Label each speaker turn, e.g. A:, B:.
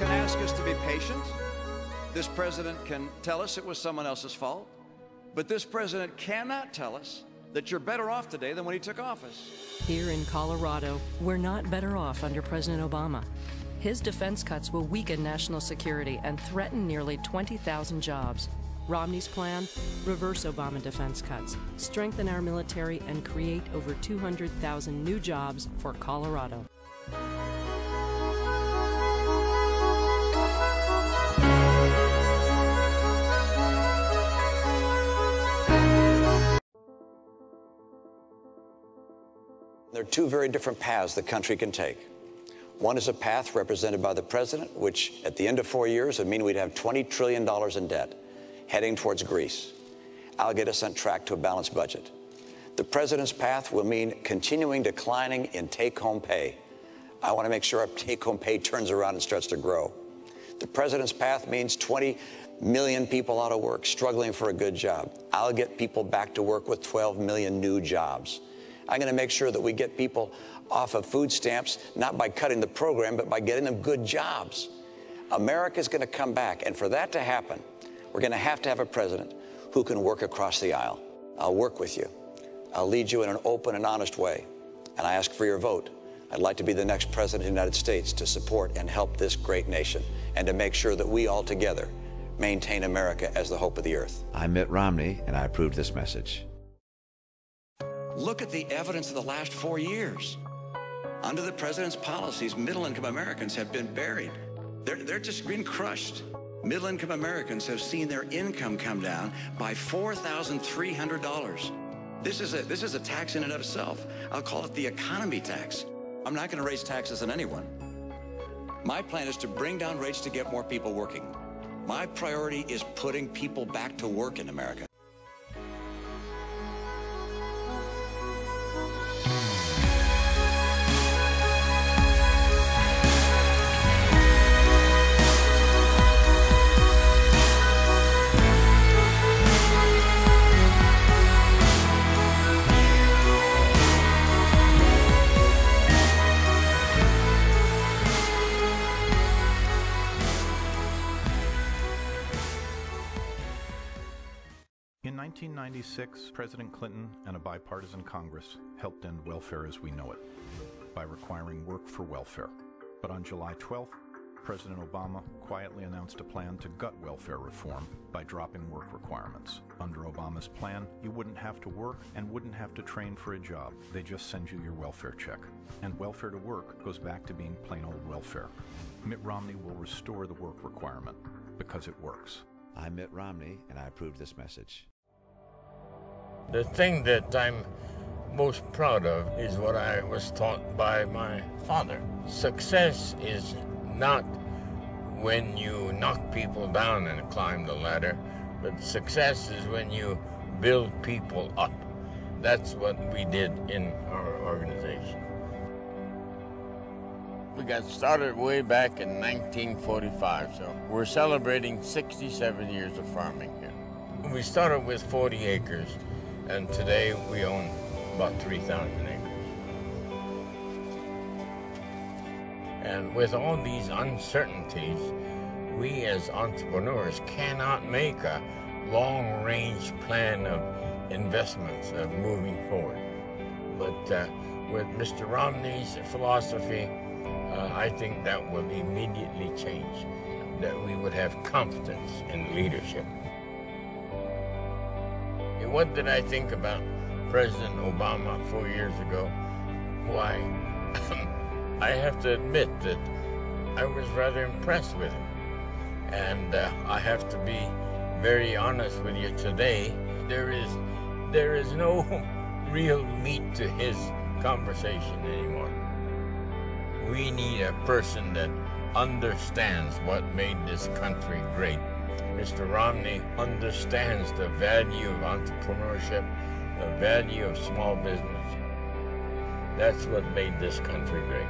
A: can ask us to be patient. This president can tell us it was someone else's fault. But this president cannot tell us that you're better off today than when he took office.
B: Here in Colorado, we're not better off under President Obama. His defense cuts will weaken national security and threaten nearly 20,000 jobs. Romney's plan? Reverse Obama defense cuts, strengthen our military, and create over 200,000 new jobs for Colorado.
C: There are two very different paths the country can take. One is a path represented by the president, which at the end of 4 years would mean we'd have $20 trillion in debt, heading towards Greece. I'll get us on track to a balanced budget. The president's path will mean continuing declining in take-home pay. I want to make sure our take-home pay turns around and starts to grow. The president's path means 20 million people out of work, struggling for a good job. I'll get people back to work with 12 million new jobs. I'm going to make sure that we get people off of food stamps, not by cutting the program, but by getting them good jobs. America's going to come back, and for that to happen, we're going to have a president who can work across the aisle. I'll work with you. I'll lead you in an open and honest way, and I ask for your vote. I'd like to be the next president of the United States to support and help this great nation and to make sure that we all together maintain America as the hope of the earth.
D: I'm Mitt Romney, and I approve this message.
A: Look at the evidence of the last 4 years. Under the president's policies, middle-income Americans have been buried. They're just being crushed. Middle-income Americans have seen their income come down by $4,300. This is a tax in and of itself. I'll call it the economy tax. I'm not going to raise taxes on anyone. My plan is to bring down rates to get more people working. My priority is putting people back to work in America.
E: In 1996, President Clinton and a bipartisan Congress helped end welfare as we know it by requiring work for welfare. But on July 12th, President Obama quietly announced a plan to gut welfare reform by dropping work requirements. Under Obama's plan, you wouldn't have to work and wouldn't have to train for a job. They just send you your welfare check. And welfare to work goes back to being plain old welfare. Mitt Romney will restore the work requirement because it works.
D: I'm Mitt Romney, and I approve this message.
F: The thing that I'm most proud of is what I was taught by my father. Success is not when you knock people down and climb the ladder, but success is when you build people up. That's what we did in our organization. We got started way back in 1945, so we're celebrating 67 years of farming here. We started with 40 acres, and today we own about 3,000 acres. And with all these uncertainties, we as entrepreneurs cannot make a long-range plan of investments of moving forward. But with Mr. Romney's philosophy, I think that will immediately change, that we would have confidence in leadership. What did I think about President Obama 4 years ago? Why, I have to admit that I was rather impressed with him. And I have to be very honest with you today. There is no real meat to his conversation anymore. We need a person that understands what made this country great. Mr. Romney understands the value of entrepreneurship, the value of small business. That's what made this country great.